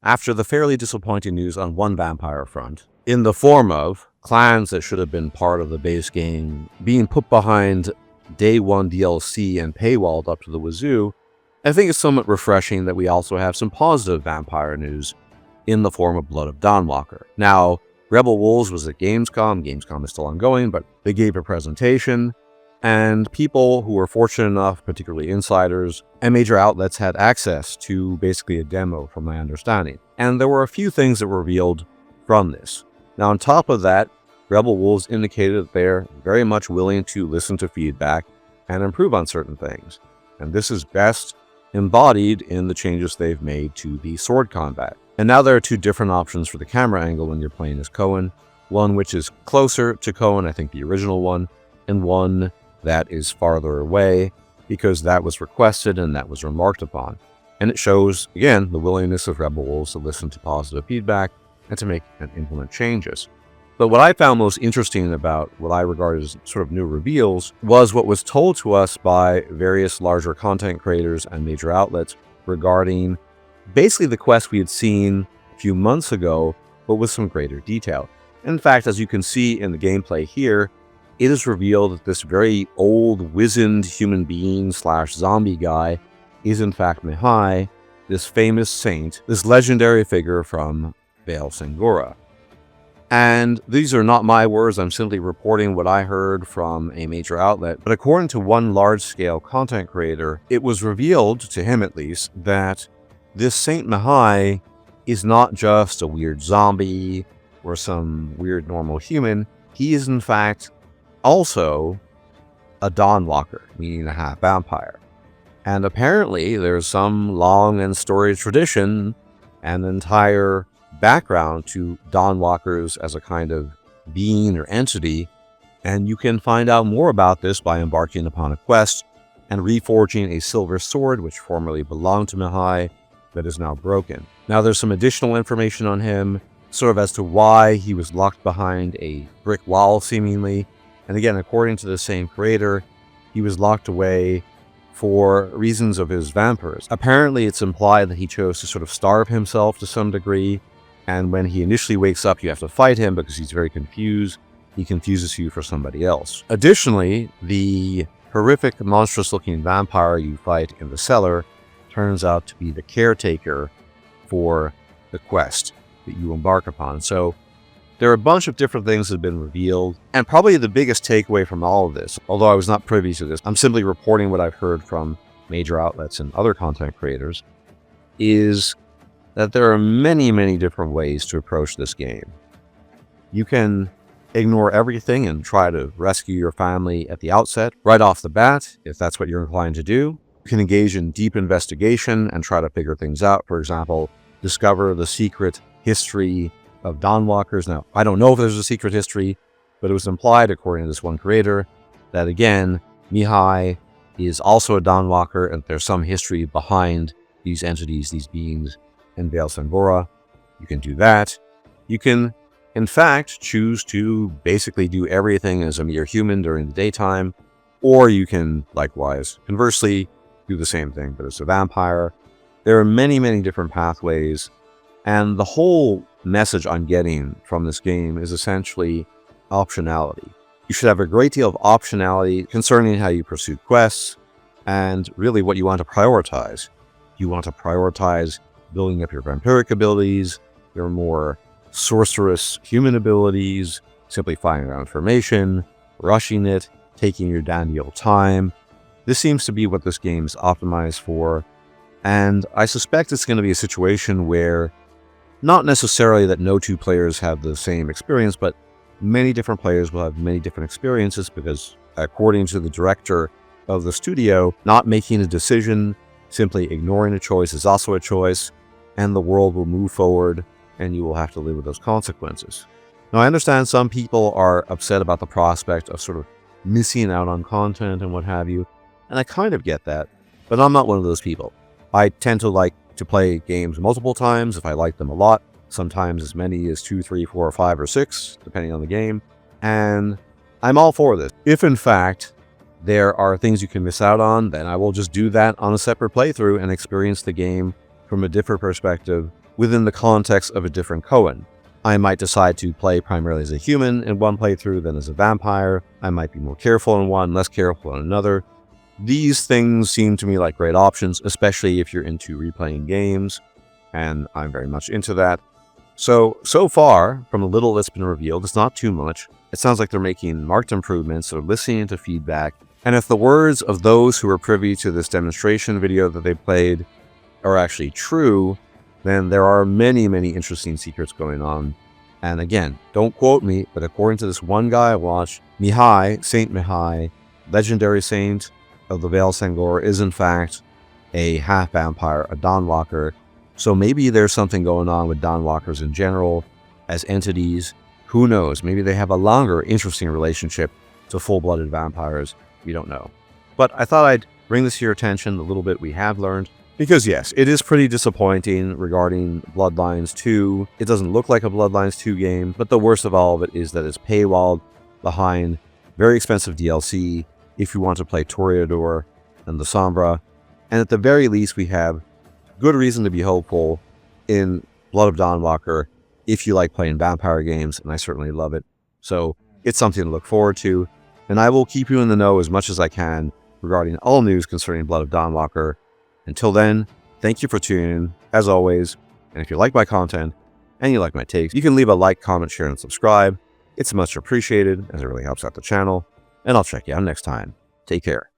after the fairly disappointing news on one vampire front, in the form of clans that should have been part of the base game being put behind day one DLC and paywalled up to the wazoo, I think it's somewhat refreshing that we also have some positive vampire news in the form of Blood of Dawnwalker. Now, Rebel Wolves was at Gamescom. Gamescom is still ongoing, but they gave a presentation, and people who were fortunate enough, particularly insiders and major outlets, had access to basically a demo, from my understanding. And there were a few things that were revealed from this. Now, on top of that, Rebel Wolves indicated that they're very much willing to listen to feedback and improve on certain things. And this is best embodied in the changes they've made to the sword combat. And now there are two different options for the camera angle when you're playing as Cohen. One which is closer to Cohen, I think the original one, and one that is farther away, because that was requested and that was remarked upon. And it shows, again, the willingness of Rebel Wolves to listen to positive feedback and to make and implement changes. But what I found most interesting about what I regard as sort of new reveals was what was told to us by various larger content creators and major outlets regarding basically the quest we had seen a few months ago, but with some greater detail. In fact, as you can see in the gameplay here, it is revealed that this very old, wizened human being / zombie guy is in fact Mihi, this famous saint, this legendary figure from Baal Sangora. And these are not my words, I'm simply reporting what I heard from a major outlet. But according to one large-scale content creator, it was revealed, to him at least, that this Saint Mihi is not just a weird zombie or some weird normal human. He is in fact also a Dawnwalker, meaning a half vampire. And apparently there's some long and storied tradition and entire background to Dawnwalkers as a kind of being or entity, and you can find out more about this by embarking upon a quest and reforging a silver sword which formerly belonged to Mihi that is now broken. Now there's some additional information on him, sort of as to why he was locked behind a brick wall seemingly, and again, according to the same creator, he was locked away for reasons of his vampirism. Apparently it's implied that he chose to sort of starve himself to some degree, and when he initially wakes up, you have to fight him because he's very confused. He confuses you for somebody else. Additionally, the horrific, monstrous-looking vampire you fight in the cellar turns out to be the caretaker for the quest that you embark upon. So there are a bunch of different things that have been revealed, and probably the biggest takeaway from all of this, although I was not privy to this, I'm simply reporting what I've heard from major outlets and other content creators, is that there are many, many different ways to approach this game. You can ignore everything and try to rescue your family at the outset, right off the bat, if that's what you're inclined to do. You can engage in deep investigation and try to figure things out. For example, discover the secret history of Dawnwalkers. Now, I don't know if there's a secret history, but it was implied, according to this one creator, that again, Mihi is also a Dawnwalker, and there's some history behind these entities, these beings, in Baal Sangora. You can do that. You can, in fact, choose to basically do everything as a mere human during the daytime, or you can, likewise, conversely, do the same thing, but as a vampire. There are many, many different pathways, and the whole message I'm getting from this game is essentially optionality. You should have a great deal of optionality concerning how you pursue quests, and really what you want to prioritize. You want to prioritize building up your vampiric abilities, your more sorcerous human abilities, simply finding out information, rushing it, taking your damn deal time. This seems to be what this game is optimized for, and I suspect it's going to be a situation where not necessarily that no two players have the same experience, but many different players will have many different experiences because, according to the director of the studio, not making a decision, simply ignoring a choice is also a choice, and the world will move forward and you will have to live with those consequences. Now, I understand some people are upset about the prospect of sort of missing out on content and what have you, and I kind of get that, but I'm not one of those people. I tend to like to play games multiple times if I like them a lot, sometimes as many as 2, 3, 4, 5, or 6, depending on the game, and I'm all for this. If in fact there are things you can miss out on, then I will just do that on a separate playthrough and experience the game from a different perspective within the context of a different koan. I might decide to play primarily as a human in one playthrough than as a vampire. I might be more careful in one, less careful in another. These things seem to me like great options, especially if you're into replaying games, and I'm very much into that. So far, from the little that's been revealed, it's not too much. It sounds like they're making marked improvements, they're listening to feedback, and if the words of those who were privy to this demonstration video that they played are actually true, then there are many, many interesting secrets going on. And again, don't quote me, but according to this one guy I watched, Mihi, Saint Mihi, legendary saint of the Vale Sangor, is in fact a half vampire, a Dawnwalker. So maybe there's something going on with Dawnwalkers in general as entities. Who knows? Maybe they have a longer, interesting relationship to full-blooded vampires. We don't know. But I thought I'd bring this to your attention, the little bit we have learned. Because yes, it is pretty disappointing regarding Bloodlines 2. It doesn't look like a Bloodlines 2 game, but the worst of all of it is that it's paywalled behind very expensive DLC if you want to play Toreador and the Sombra. And at the very least, we have good reason to be hopeful in Blood of Dawnwalker if you like playing vampire games, and I certainly love it. So it's something to look forward to, and I will keep you in the know as much as I can regarding all news concerning Blood of Dawnwalker. Until then, thank you for tuning in, as always, and if you like my content and you like my takes, you can leave a like, comment, share, and subscribe. It's much appreciated, as it really helps out the channel, and I'll check you out next time. Take care.